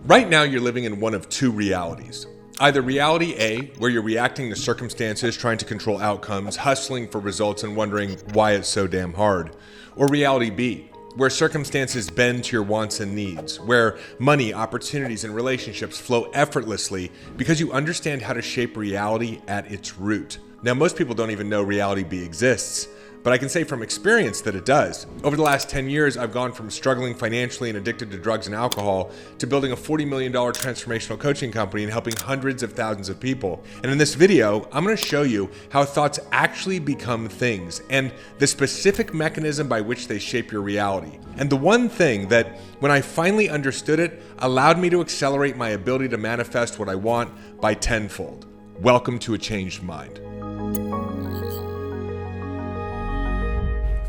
Right now, you're living in one of two realities. Either reality A, where you're reacting to circumstances, trying to control outcomes, hustling for results, and wondering why it's so damn hard. Or reality B, where circumstances bend to your wants and needs, where money, opportunities, and relationships flow effortlessly because you understand how to shape reality at its root. Now, most people don't even know reality B exists, but I can say from experience that it does. Over the last 10 years, I've gone from struggling financially and addicted to drugs and alcohol to building a $40 million transformational coaching company and helping hundreds of thousands of people. And in this video, I'm going to show you how thoughts actually become things and the specific mechanism by which they shape your reality. And the one thing that, when I finally understood it, allowed me to accelerate my ability to manifest what I want by tenfold. Welcome to A Changed Mind.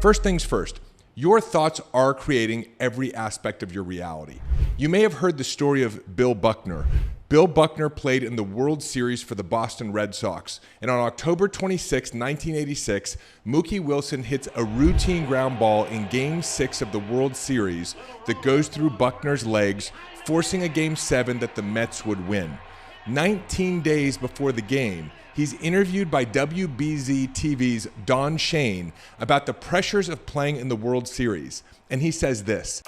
First things first, your thoughts are creating every aspect of your reality. You may have heard the story of Bill Buckner. Bill Buckner played in the World Series for the Boston Red Sox. And on October 26, 1986, Mookie Wilson hits a routine ground ball in Game 6 of the World Series that goes through Buckner's legs, forcing a Game 7 that the Mets would win. 19 days before the game, he's interviewed by WBZ TV's Don Shane about the pressures of playing in the World Series. And he says this.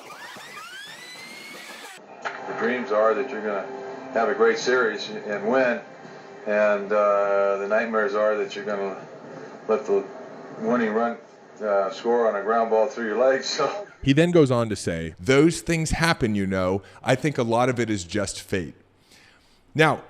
The dreams are that you're going to have a great series and win. And the nightmares are that you're going to let the winning run score on a ground ball through your legs. So he then goes on to say, those things happen, you know. I think a lot of it is just fate. Now,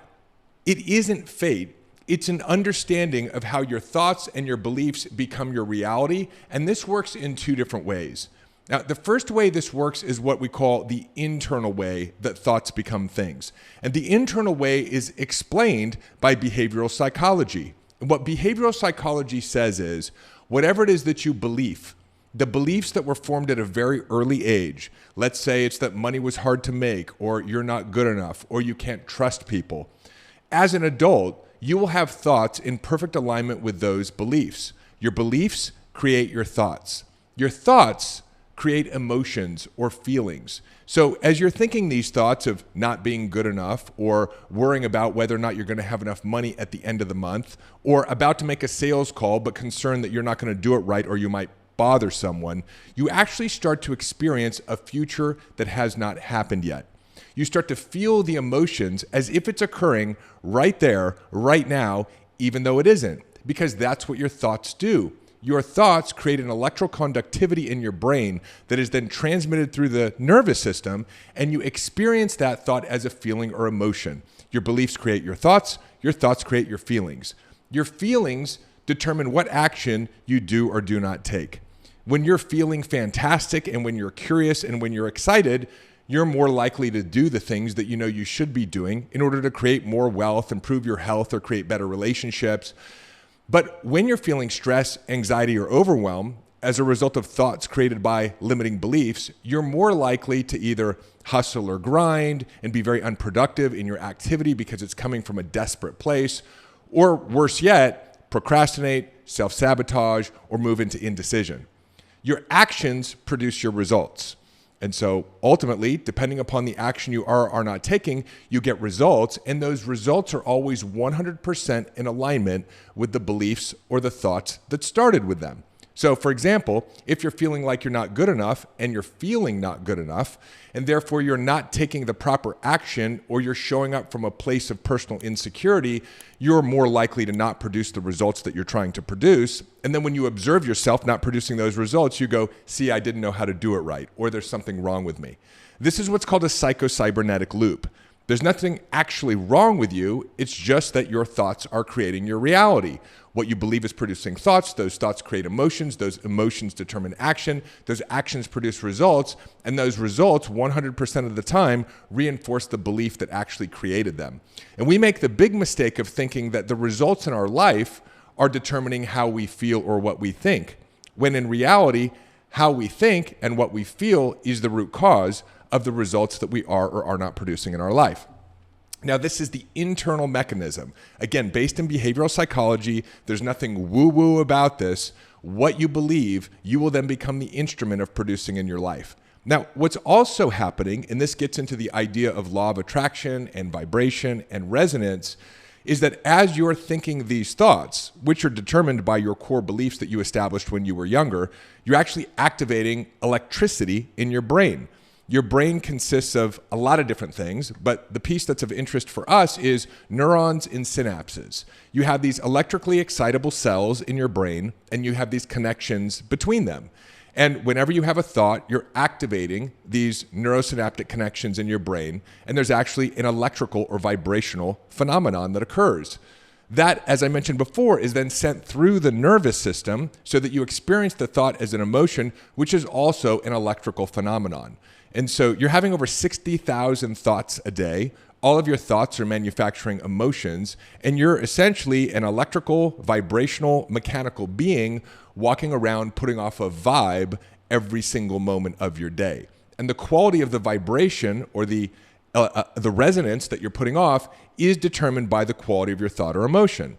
it isn't fate. It's an understanding of how your thoughts and your beliefs become your reality, and this works in two different ways. Now, the first way this works is what we call the internal way that thoughts become things. And the internal way is explained by behavioral psychology. And what behavioral psychology says is, whatever it is that you believe, the beliefs that were formed at a very early age, let's say it's that money was hard to make, or you're not good enough, or you can't trust people. As an adult, you will have thoughts in perfect alignment with those beliefs. Your beliefs create your thoughts. Your thoughts create emotions or feelings. So as you're thinking these thoughts of not being good enough, or worrying about whether or not you're going to have enough money at the end of the month, or about to make a sales call but concerned that you're not going to do it right or you might bother someone, you actually start to experience a future that has not happened yet. You start to feel the emotions as if it's occurring right there, right now, even though it isn't, because that's what your thoughts do. Your thoughts create an electrical conductivity in your brain that is then transmitted through the nervous system, and you experience that thought as a feeling or emotion. Your beliefs create your thoughts create your feelings. Your feelings determine what action you do or do not take. When you're feeling fantastic, and when you're curious, and when you're excited, you're more likely to do the things that you know you should be doing in order to create more wealth, improve your health, or create better relationships. But when you're feeling stress, anxiety, or overwhelm as a result of thoughts created by limiting beliefs, you're more likely to either hustle or grind and be very unproductive in your activity because it's coming from a desperate place, or worse yet, procrastinate, self-sabotage, or move into indecision. Your actions produce your results. And so ultimately, depending upon the action you are or are not taking, you get results, and those results are always 100% in alignment with the beliefs or the thoughts that started with them. So for example, if you're feeling like you're not good enough and you're feeling not good enough, and therefore you're not taking the proper action, or you're showing up from a place of personal insecurity, you're more likely to not produce the results that you're trying to produce. And then when you observe yourself not producing those results, you go, see, I didn't know how to do it right, or there's something wrong with me. This is what's called a psychocybernetic loop. There's nothing actually wrong with you. It's just that your thoughts are creating your reality. What you believe is producing thoughts. Those thoughts create emotions. Those emotions determine action. Those actions produce results. And those results, 100% of the time, reinforce the belief that actually created them. And we make the big mistake of thinking that the results in our life are determining how we feel or what we think, when in reality, how we think and what we feel is the root cause of the results that we are or are not producing in our life. Now, this is the internal mechanism. Again, based in behavioral psychology, there's nothing woo-woo about this. What you believe, you will then become the instrument of producing in your life. Now, what's also happening, and this gets into the idea of law of attraction and vibration and resonance, is that as you're thinking these thoughts, which are determined by your core beliefs that you established when you were younger, you're actually activating electricity in your brain. Your brain consists of a lot of different things, but the piece that's of interest for us is neurons and synapses. You have these electrically excitable cells in your brain, and you have these connections between them. And whenever you have a thought, you're activating these neurosynaptic connections in your brain, and there's actually an electrical or vibrational phenomenon that occurs. That, as I mentioned before, is then sent through the nervous system so that you experience the thought as an emotion, which is also an electrical phenomenon. And so you're having over 60,000 thoughts a day. All of your thoughts are manufacturing emotions, and you're essentially an electrical, vibrational, mechanical being walking around putting off a vibe every single moment of your day. And the quality of the vibration or the resonance that you're putting off is determined by the quality of your thought or emotion.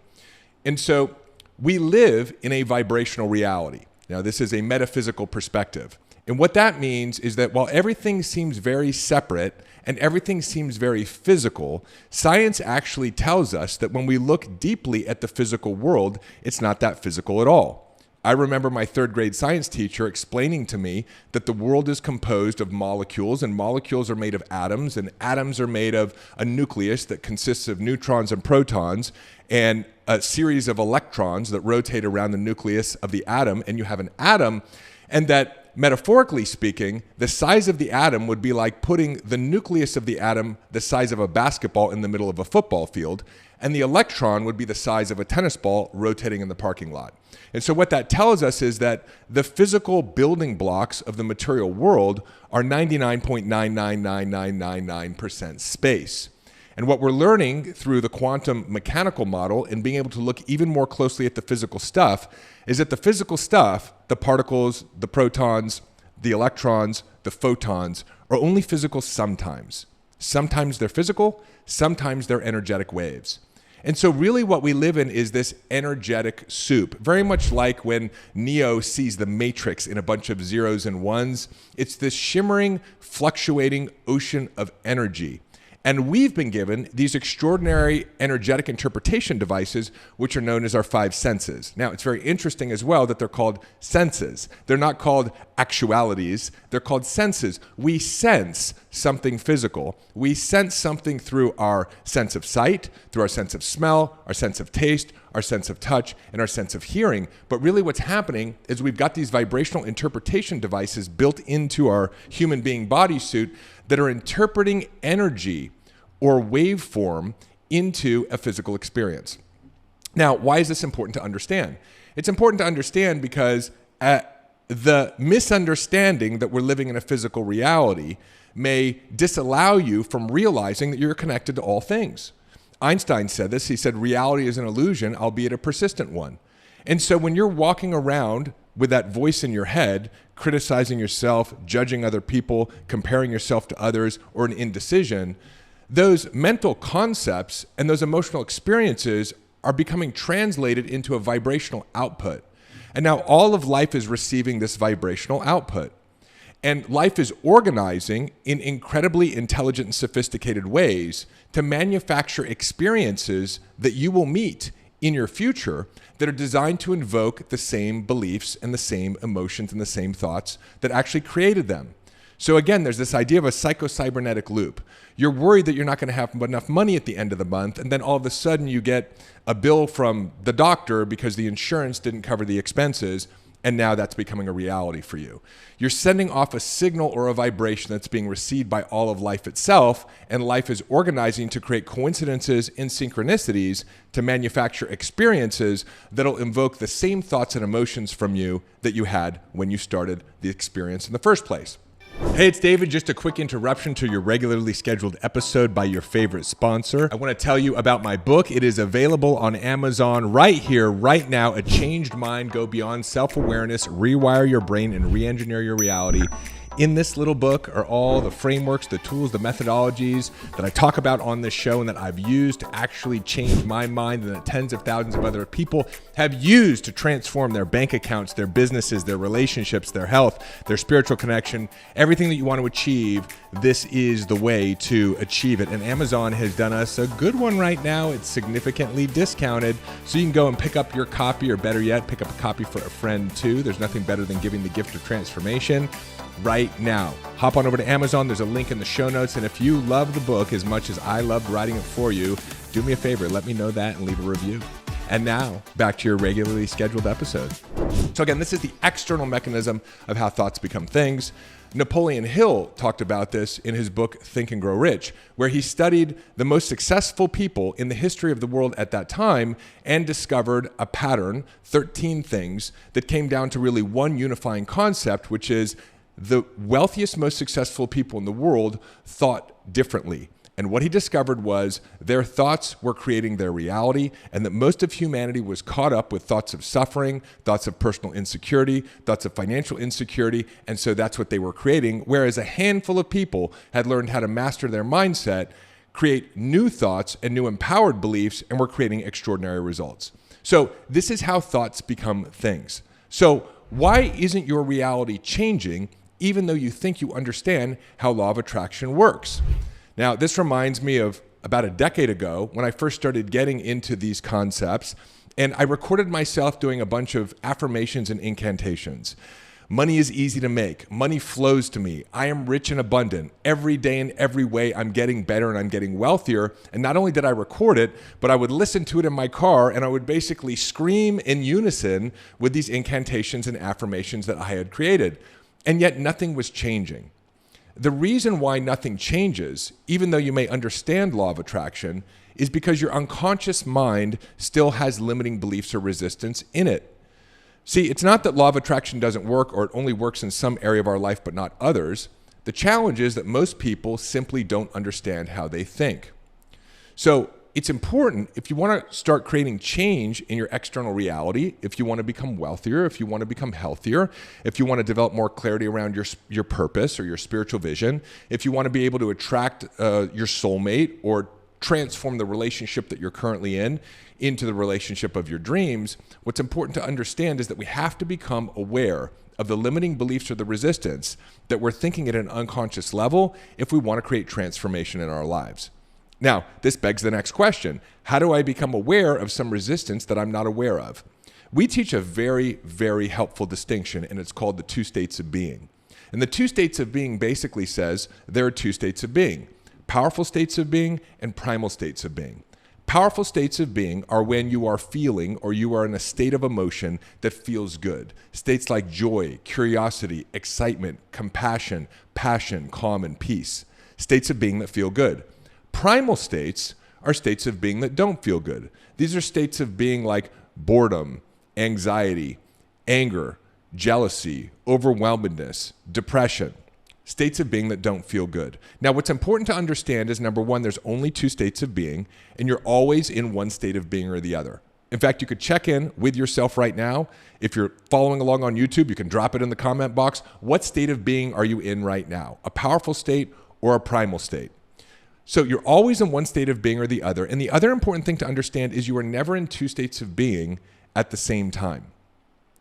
And so we live in a vibrational reality. Now, this is a metaphysical perspective. And what that means is that while everything seems very separate and everything seems very physical, science actually tells us that when we look deeply at the physical world, it's not that physical at all. I remember my third grade science teacher explaining to me that the world is composed of molecules, and molecules are made of atoms, and atoms are made of a nucleus that consists of neutrons and protons, and a series of electrons that rotate around the nucleus of the atom, and you have an atom, and that metaphorically speaking, the size of the atom would be like putting the nucleus of the atom the size of a basketball in the middle of a football field, and the electron would be the size of a tennis ball rotating in the parking lot. And so what that tells us is that the physical building blocks of the material world are 99.999999% space. And what we're learning through the quantum mechanical model and being able to look even more closely at the physical stuff is that the physical stuff, the particles, the protons, the electrons, the photons, are only physical sometimes. Sometimes they're physical, sometimes they're energetic waves. And so really what we live in is this energetic soup, very much like when Neo sees the Matrix in a bunch of zeros and ones. It's this shimmering, fluctuating ocean of energy. And we've been given these extraordinary energetic interpretation devices, which are known as our five senses. Now, it's very interesting as well that they're called senses. They're not called actualities. They're called senses. We sense something physical. We sense something through our sense of sight, through our sense of smell, our sense of taste, our sense of touch, and our sense of hearing. But really what's happening is we've got these vibrational interpretation devices built into our human being bodysuit that are interpreting energy or waveform into a physical experience. Now, why is this important to understand? It's important to understand because the misunderstanding that we're living in a physical reality may disallow you from realizing that you're connected to all things. Einstein said this. He said, reality is an illusion, albeit a persistent one. And so when you're walking around with that voice in your head, criticizing yourself, judging other people, comparing yourself to others, or an indecision, those mental concepts and those emotional experiences are becoming translated into a vibrational output. And now all of life is receiving this vibrational output. And life is organizing in incredibly intelligent and sophisticated ways to manufacture experiences that you will meet in your future that are designed to invoke the same beliefs and the same emotions and the same thoughts that actually created them. So again, there's this idea of a psychocybernetic loop. You're worried that you're not going to have enough money at the end of the month, and then all of a sudden you get a bill from the doctor because the insurance didn't cover the expenses, and now that's becoming a reality for you. You're sending off a signal or a vibration that's being received by all of life itself, and life is organizing to create coincidences and synchronicities to manufacture experiences that'll invoke the same thoughts and emotions from you that you had when you started the experience in the first place. Hey, it's David. Just a quick interruption to your regularly scheduled episode by your favorite sponsor. I want to tell you about my book. It is available on Amazon right here, right now. A Changed Mind, Go Beyond Self-Awareness, Rewire Your Brain, and Re-Engineer Your Reality. In this little book are all the frameworks, the tools, the methodologies that I talk about on this show and that I've used to actually change my mind and that tens of thousands of other people have used to transform their bank accounts, their businesses, their relationships, their health, their spiritual connection, everything that you want to achieve. This is the way to achieve it. And Amazon has done us a good one right now. It's significantly discounted. So you can go and pick up your copy, or better yet, pick up a copy for a friend too. There's nothing better than giving the gift of transformation right now. Hop on over to Amazon. There's a link in the show notes. And if you love the book as much as I loved writing it for you, do me a favor, let me know that and leave a review. And now, back to your regularly scheduled episode. So again, this is the external mechanism of how thoughts become things. Napoleon Hill talked about this in his book, Think and Grow Rich, where he studied the most successful people in the history of the world at that time and discovered a pattern, 13 things, that came down to really one unifying concept, which is the wealthiest, most successful people in the world thought differently. And what he discovered was their thoughts were creating their reality, and that most of humanity was caught up with thoughts of suffering, thoughts of personal insecurity, thoughts of financial insecurity, and so that's what they were creating, whereas a handful of people had learned how to master their mindset, create new thoughts and new empowered beliefs, and were creating extraordinary results. So this is how thoughts become things. So why isn't your reality changing even though you think you understand how law of attraction works? Now, this reminds me of about a decade ago when I first started getting into these concepts, and I recorded myself doing a bunch of affirmations and incantations. Money is easy to make. Money flows to me. I am rich and abundant. Every day in every way, I'm getting better and I'm getting wealthier. And not only did I record it, but I would listen to it in my car and I would basically scream in unison with these incantations and affirmations that I had created. And yet nothing was changing. The reason why nothing changes, even though you may understand law of attraction, is because your unconscious mind still has limiting beliefs or resistance in it. See, it's not that law of attraction doesn't work or it only works in some area of our life but not others. The challenge is that most people simply don't understand how they think. So it's important, if you want to start creating change in your external reality, if you want to become wealthier, if you want to become healthier, if you want to develop more clarity around your purpose or your spiritual vision, if you want to be able to attract your soulmate or transform the relationship that you're currently in into the relationship of your dreams, what's important to understand is that we have to become aware of the limiting beliefs or the resistance that we're thinking at an unconscious level if we want to create transformation in our lives. Now, this begs the next question. How do I become aware of some resistance that I'm not aware of? We teach a very, very helpful distinction, and it's called the two states of being. And the two states of being basically says there are two states of being, powerful states of being and primal states of being. Powerful states of being are when you are feeling or you are in a state of emotion that feels good. States like joy, curiosity, excitement, compassion, passion, calm, and peace. States of being that feel good. Primal states are states of being that don't feel good. These are states of being like boredom, anxiety, anger, jealousy, overwhelmedness, depression. States of being that don't feel good. Now, what's important to understand is, number one, there's only two states of being, and you're always in one state of being or the other. In fact, you could check in with yourself right now. If you're following along on YouTube, you can drop it in the comment box. What state of being are you in right now? A powerful state or a primal state? So you're always in one state of being or the other. And the other important thing to understand is you are never in two states of being at the same time.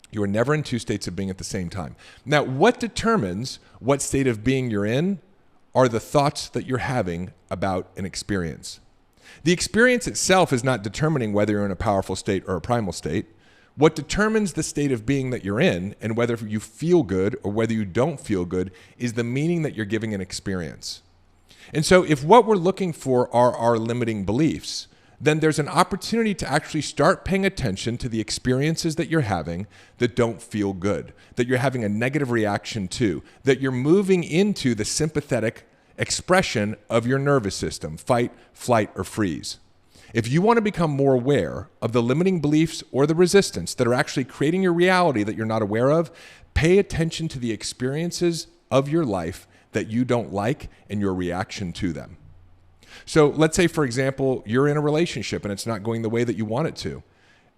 You are never in two states of being at the same time. Now, what determines what state of being you're in are the thoughts that you're having about an experience. The experience itself is not determining whether you're in a powerful state or a primal state. What determines the state of being that you're in and whether you feel good or whether you don't feel good is the meaning that you're giving an experience. And so if what we're looking for are our limiting beliefs, then there's an opportunity to actually start paying attention to the experiences that you're having that don't feel good, that you're having a negative reaction to, that you're moving into the sympathetic expression of your nervous system, fight, flight, or freeze. If you want to become more aware of the limiting beliefs or the resistance that are actually creating your reality that you're not aware of, pay attention to the experiences of your life that you don't like and your reaction to them. So let's say, for example, you're in a relationship and it's not going the way that you want it to.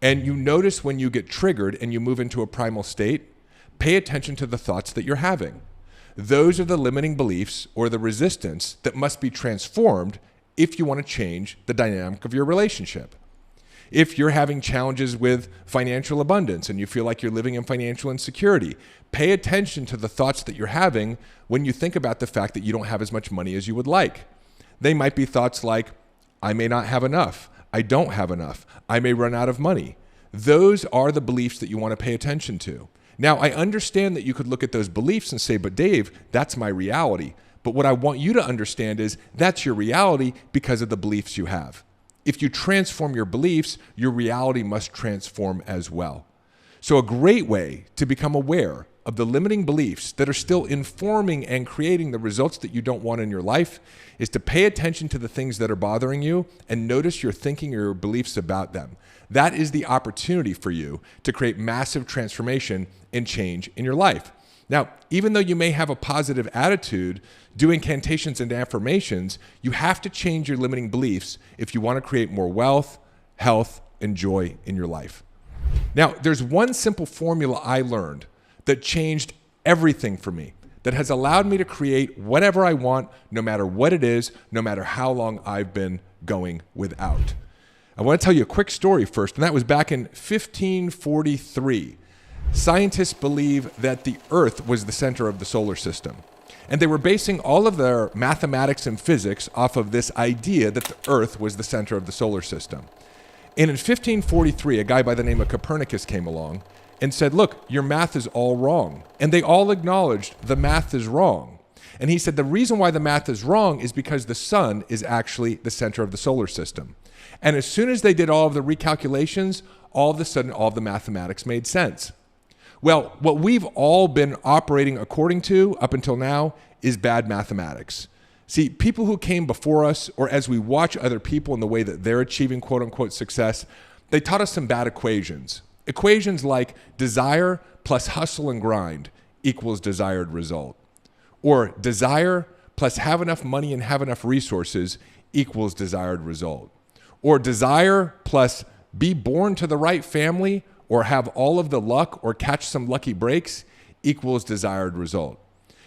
And you notice when you get triggered and you move into a primal state, pay attention to the thoughts that you're having. Those are the limiting beliefs or the resistance that must be transformed if you want to change the dynamic of your relationship. If you're having challenges with financial abundance and you feel like you're living in financial insecurity, pay attention to the thoughts that you're having when you think about the fact that you don't have as much money as you would like. They might be thoughts like, I may not have enough. I don't have enough. I may run out of money. Those are the beliefs that you want to pay attention to. Now, I understand that you could look at those beliefs and say, but Dave, that's my reality. But what I want you to understand is that's your reality because of the beliefs you have. If you transform your beliefs, your reality must transform as well. So a great way to become aware of the limiting beliefs that are still informing and creating the results that you don't want in your life is to pay attention to the things that are bothering you and notice your thinking or your beliefs about them. That is the opportunity for you to create massive transformation and change in your life. Now, even though you may have a positive attitude, doing incantations and affirmations, you have to change your limiting beliefs if you want to create more wealth, health, and joy in your life. Now, there's one simple formula I learned that changed everything for me, that has allowed me to create whatever I want, no matter what it is, no matter how long I've been going without. I want to tell you a quick story first, and that was back in 1543. Scientists believe that the Earth was the center of the solar system. And they were basing all of their mathematics and physics off of this idea that the Earth was the center of the solar system. And in 1543, a guy by the name of Copernicus came along and said, look, your math is all wrong. And they all acknowledged the math is wrong. And he said the reason why the math is wrong is because the sun is actually the center of the solar system. And as soon as they did all of the recalculations, all of a sudden, all of the mathematics made sense. Well, what we've all been operating according to up until now is bad mathematics. See, people who came before us, or as we watch other people in the way that they're achieving quote unquote success, they taught us some bad equations. Equations like desire plus hustle and grind equals desired result. Or desire plus have enough money and have enough resources equals desired result. Or desire plus be born to the right family or have all of the luck or catch some lucky breaks equals desired result.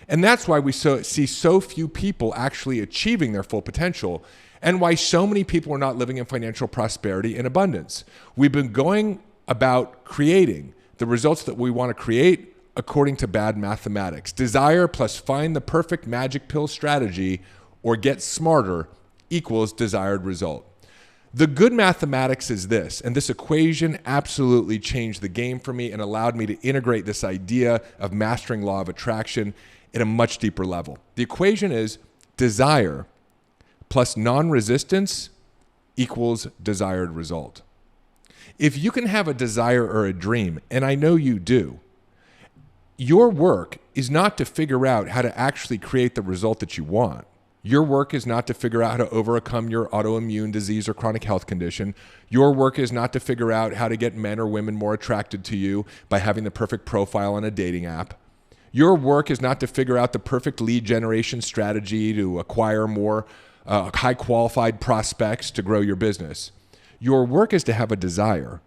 And that's why we see so few people actually achieving their full potential and why so many people are not living in financial prosperity and abundance. We've been going about creating the results that we want to create according to bad mathematics. Desire plus find the perfect magic pill strategy or get smarter equals desired result. The good mathematics is this, and this equation absolutely changed the game for me and allowed me to integrate this idea of mastering law of attraction at a much deeper level. The equation is desire plus non-resistance equals desired result. If you can have a desire or a dream, and I know you do, your work is not to figure out how to actually create the result that you want. Your work is not to figure out how to overcome your autoimmune disease or chronic health condition. Your work is not to figure out how to get men or women more attracted to you by having the perfect profile on a dating app. Your work is not to figure out the perfect lead generation strategy to acquire more high qualified prospects to grow your business. Your work is to have a desire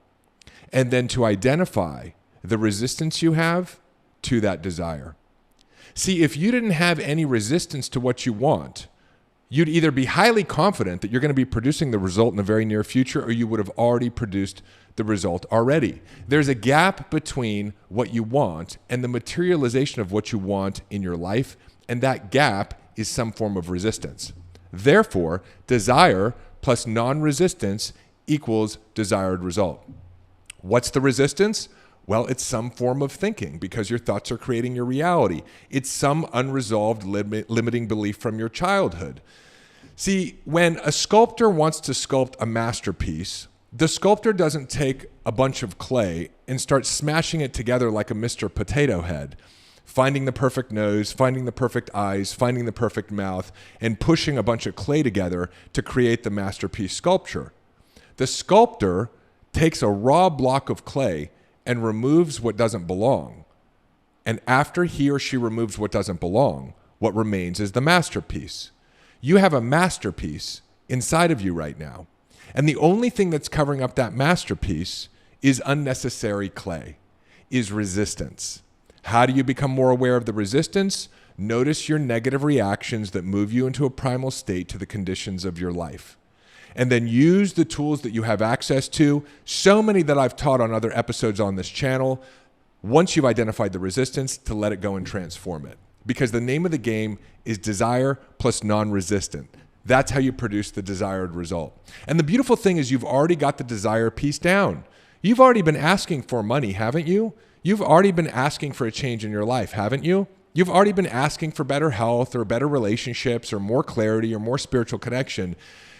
and then to identify the resistance you have to that desire. See, if you didn't have any resistance to what you want, you'd either be highly confident that you're going to be producing the result in the very near future, or you would have already produced the result already. There's a gap between what you want and the materialization of what you want in your life, and that gap is some form of resistance. Therefore, desire plus non-resistance equals desired result. What's the resistance? Well, it's some form of thinking because your thoughts are creating your reality. It's some unresolved limiting belief from your childhood. See, when a sculptor wants to sculpt a masterpiece, the sculptor doesn't take a bunch of clay and start smashing it together like a Mr. Potato Head, finding the perfect nose, finding the perfect eyes, finding the perfect mouth, and pushing a bunch of clay together to create the masterpiece sculpture. The sculptor takes a raw block of clay and removes what doesn't belong. And after he or she removes what doesn't belong, what remains is the masterpiece. You have a masterpiece inside of you right now. And the only thing that's covering up that masterpiece is unnecessary clay, is resistance. How do you become more aware of the resistance? Notice your negative reactions that move you into a primal state to the conditions of your life. And then use the tools that you have access to, so many that I've taught on other episodes on this channel, once you've identified the resistance, to let it go and transform it. Because the name of the game is desire plus non-resistant. That's how you produce the desired result. And the beautiful thing is you've already got the desire piece down. You've already been asking for money, haven't you? You've already been asking for a change in your life, haven't you? You've already been asking for better health or better relationships or more clarity or more spiritual connection.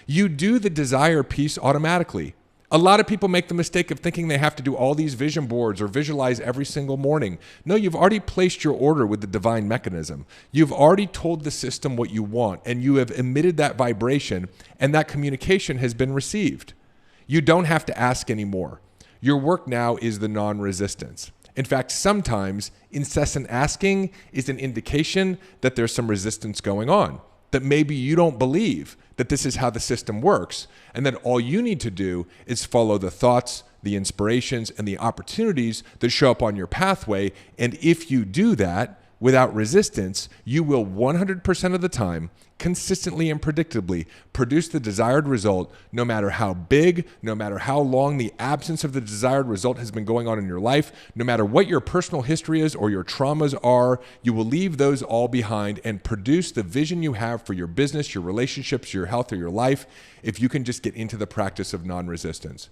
You do the desire piece automatically. A lot of people make the mistake of thinking they have to do all these vision boards or visualize every single morning. No, you've already placed your order with the divine mechanism. You've already told the system what you want, and you have emitted that vibration, and that communication has been received. You don't have to ask anymore. Your work now is the non-resistance. In fact, sometimes incessant asking is an indication that there's some resistance going on, that maybe you don't believe that this is how the system works, and that all you need to do is follow the thoughts, the inspirations, and the opportunities that show up on your pathway. And if you do that without resistance, you will 100% of the time, consistently and predictably, produce the desired result, no matter how big, no matter how long the absence of the desired result has been going on in your life, no matter what your personal history is or your traumas are. You will leave those all behind and produce the vision you have for your business, your relationships, your health, or your life, if you can just get into the practice of non-resistance.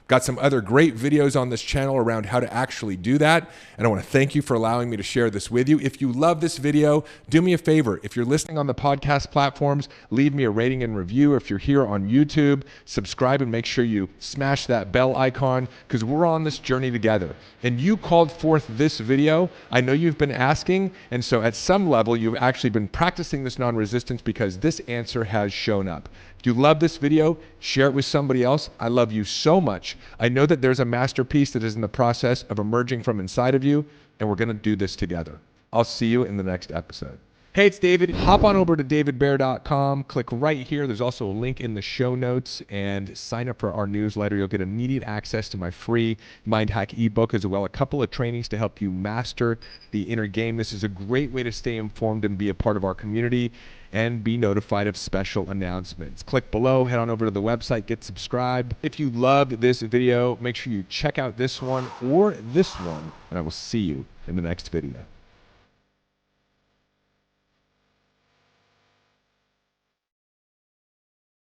Got some other great videos on this channel around how to actually do that. And I want to thank you for allowing me to share this with you. If you love this video, do me a favor. If you're listening on the podcast platforms, leave me a rating and review. If you're here on YouTube, subscribe and make sure you smash that bell icon, because we're on this journey together. And you called forth this video. I know you've been asking. And so at some level, you've actually been practicing this non-resistance because this answer has shown up. If you love this video, share it with somebody else. I love you so much. I know that there's a masterpiece that is in the process of emerging from inside of you, and we're going to do this together. I'll see you in the next episode. Hey, it's David. Hop on over to davidbear.com. Click right here. There's also a link in the show notes, and sign up for our newsletter. You'll get immediate access to my free Mind Hack ebook, as well as a couple of trainings to help you master the inner game. This is a great way to stay informed and be a part of our community and be notified of special announcements. Click below, head on over to the website, get subscribed. If you loved this video, make sure you check out this one or this one, and I will see you in the next video.